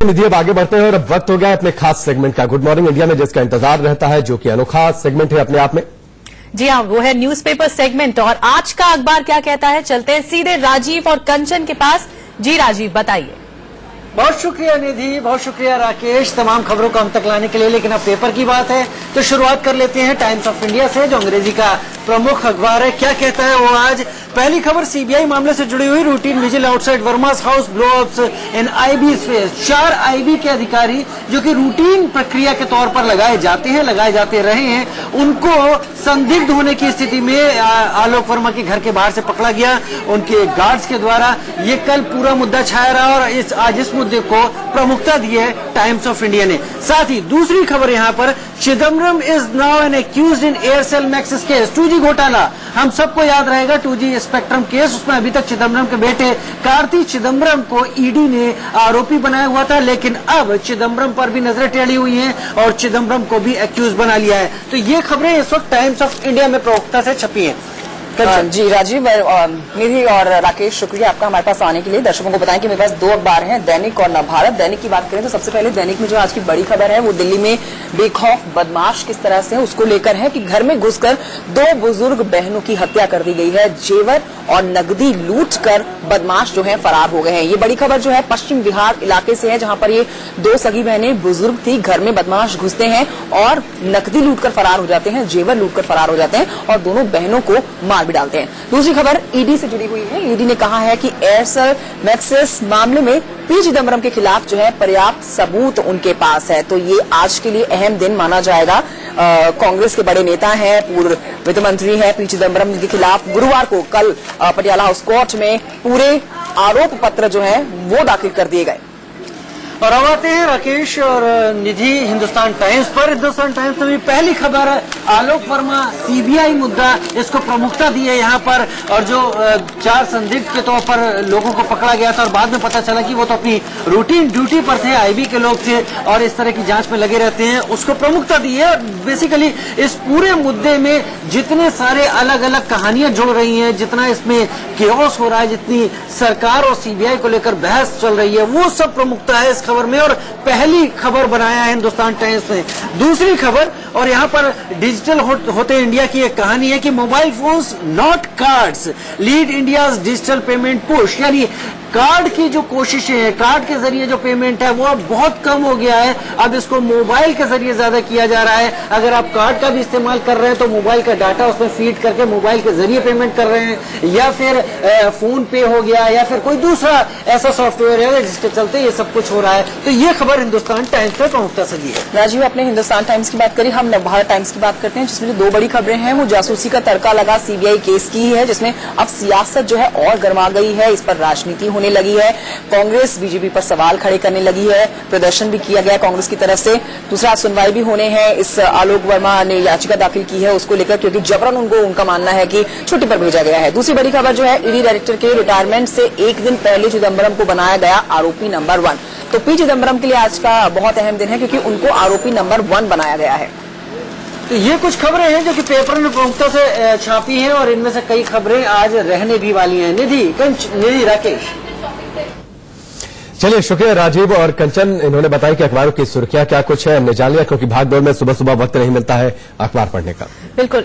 निधि अब आगे बढ़ते हैं और अब वक्त हो गया है अपने खास सेगमेंट का, गुड मॉर्निंग इंडिया में जिसका इंतजार रहता है, जो कि अनोखा सेगमेंट है अपने आप में। जी हाँ, वो है न्यूज़पेपर सेगमेंट। और आज का अखबार क्या कहता है, चलते हैं सीधे राजीव और कंचन के पास। जी राजीव, बताइए। बहुत शुक्रिया निधि, बहुत शुक्रिया राकेश, तमाम खबरों को हम तक लाने के लिए। लेकिन अब पेपर की बात है तो शुरुआत कर लेते हैं टाइम्स ऑफ इंडिया से, जो अंग्रेजी का प्रमुख अखबार है। क्या कहता है वो आज? पहली खबर सीबीआई मामले से जुड़ी हुई, रूटीन विजिल आउटसाइड वर्मास हाउस ब्लोअप्स इन आईबी फेस। 4 आईबी के अधिकारी जो कि रूटीन प्रक्रिया के तौर पर लगाए जाते रहे हैं, उनको संदिग्ध होने की स्थिति में आलोक वर्मा के घर के बाहर से पकड़ा गया उनके गार्ड्स के द्वारा। ये कल पूरा मुद्दा छाया रहा और आज इस मुद्दे को प्रमुखता दी है टाइम्स ऑफ इंडिया ने। साथ ही दूसरी खबर यहाँ पर, Chidambaram is now an accused in Aircel Maxis case. 2G घोटाला, हम सबको याद रहेगा 2G स्पेक्ट्रम केस। उसमें अभी तक चिदम्बरम के बेटे कार्ति चिदम्बरम को ईडी ने आरोपी बनाया हुआ था, लेकिन अब चिदम्बरम पर भी नजरें टेढ़ी हुई हैं और चिदम्बरम को भी एक्यूज बना लिया है। तो ये खबरें इस वक्त टाइम्स ऑफ इंडिया में प्रमुखता से छपी हैं। जी राजीव, निधि और राकेश, शुक्रिया आपका हमारे पास आने के लिए। दर्शकों को बताएं कि मेरे पास 2 अखबार हैं, दैनिक और नवभारत। दैनिक की बात करें तो सबसे पहले दैनिक में जो आज की बड़ी खबर है वो दिल्ली में बेखौफ बदमाश किस तरह से उसको लेकर है कि घर में घुसकर 2 बुजुर्ग बहनों की हत्या कर दी गई है। जेवर और नकदी लूट कर बदमाश जो है फरार हो गए हैं। ये बड़ी खबर जो है पश्चिम बिहार इलाके से है, जहां पर ये 2 सगी बहनें बुजुर्ग थी। घर में बदमाश घुसते हैं और नकदी लूट कर फरार हो जाते हैं, जेवर लूट कर फरार हो जाते हैं और दोनों बहनों को मार भी डालते हैं। दूसरी खबर ईडी से जुड़ी हुई है। ईडी ने कहा है कि एयरसेल मैक्सिस मामले में पी चिदम्बरम के खिलाफ जो है पर्याप्त सबूत उनके पास है। तो ये आज के लिए अहम दिन माना जाएगा। कांग्रेस के बड़े नेता हैं, पूर्व वित्त मंत्री हैं पी चिदम्बरम के खिलाफ गुरुवार को कल पटियाला हाउस कोर्ट में पूरे आरोप पत्र जो है वो दाखिल कर दिए गए। और अब आते हैं राकेश और निधि हिंदुस्तान टाइम्स पर। हिंदुस्तान टाइम्स में पहली खबर, आलोक वर्मा सीबीआई मुद्दा, इसको प्रमुखता दी है यहाँ पर। और जो 4 संदिग्ध के तौर पर लोगों को पकड़ा गया था और बाद में पता चला कि वो तो अपनी रूटीन ड्यूटी पर थे, आईबी के लोग थे और इस तरह की जांच में लगे रहते हैं, उसको प्रमुखता दी है। बेसिकली इस पूरे मुद्दे में जितने सारे अलग अलग कहानियां जुड़ रही हैं, जितना इसमें केओस हो रहा है, जितनी सरकार और सीबीआई को लेकर बहस चल रही है, वो सब प्रमुखता है इस खबर में। और पहली खबर बनाया है हिंदुस्तान टाइम्स ने। दूसरी खबर, और यहाँ पर डिजिटल होते इंडिया की एक कहानी है कि mobile phones not cards lead India's digital payment push. यानी कार्ड की जो कोशिशें हैं, कार्ड के जरिए जो पेमेंट है वो अब बहुत कम हो गया है। अब इसको मोबाइल के जरिए ज्यादा किया जा रहा है। अगर आप कार्ड का भी इस्तेमाल कर रहे हैं तो मोबाइल का डाटा उसमें फीड करके मोबाइल के जरिए पेमेंट कर रहे हैं, या फिर फोन पे हो गया या फिर कोई दूसरा ऐसा सॉफ्टवेयर है जिसके चलते ये सब कुछ हो रहा है। तो ये खबर हिंदुस्तान टाइम्स पे प्रमुखता से दी है। राजीव, अपने हिंदुस्तान टाइम्स की बात करें, हम नवभारत टाइम्स की बात करते हैं, जिसमें जो 2 बड़ी खबरें हैं वो जासूसी का तड़का लगा सीबीआई केस की है, जिसमें अब सियासत जो है और गर्मा गई है, इस पर राजनीति होने लगी है। कांग्रेस बीजेपी पर सवाल खड़े करने लगी है, प्रदर्शन भी किया गया कांग्रेस की तरफ से। दूसरा, सुनवाई भी होने हैं। इस आलोक वर्मा ने याचिका दाखिल की है उसको लेकर, क्योंकि जबरन उनका मानना है कि छुट्टी पर भेजा गया है। दूसरी बड़ी खबर जो है, ईडी डायरेक्टर के रिटायरमेंट से 1 दिन पहले चिदम्बरम को बनाया गया आरोपी नंबर 1। तो पी चिदम्बरम के लिए आज का बहुत अहम दिन है, क्योंकि उनको आरोपी नंबर 1 बनाया गया है। तो ये कुछ खबरें हैं जो कि पेपर में प्रमुखता से छापी हैं और इनमें से कई खबरें आज रहने भी वाली हैं। निधि, राकेश। चलिए, शुक्रिया राजीव और कंचन, इन्होंने बताया कि अखबारों की सुर्खियां क्या कुछ है, हमने जान लिया, क्योंकि भाग दौड़ में सुबह सुबह वक्त नहीं मिलता है अखबार पढ़ने का। बिल्कुल।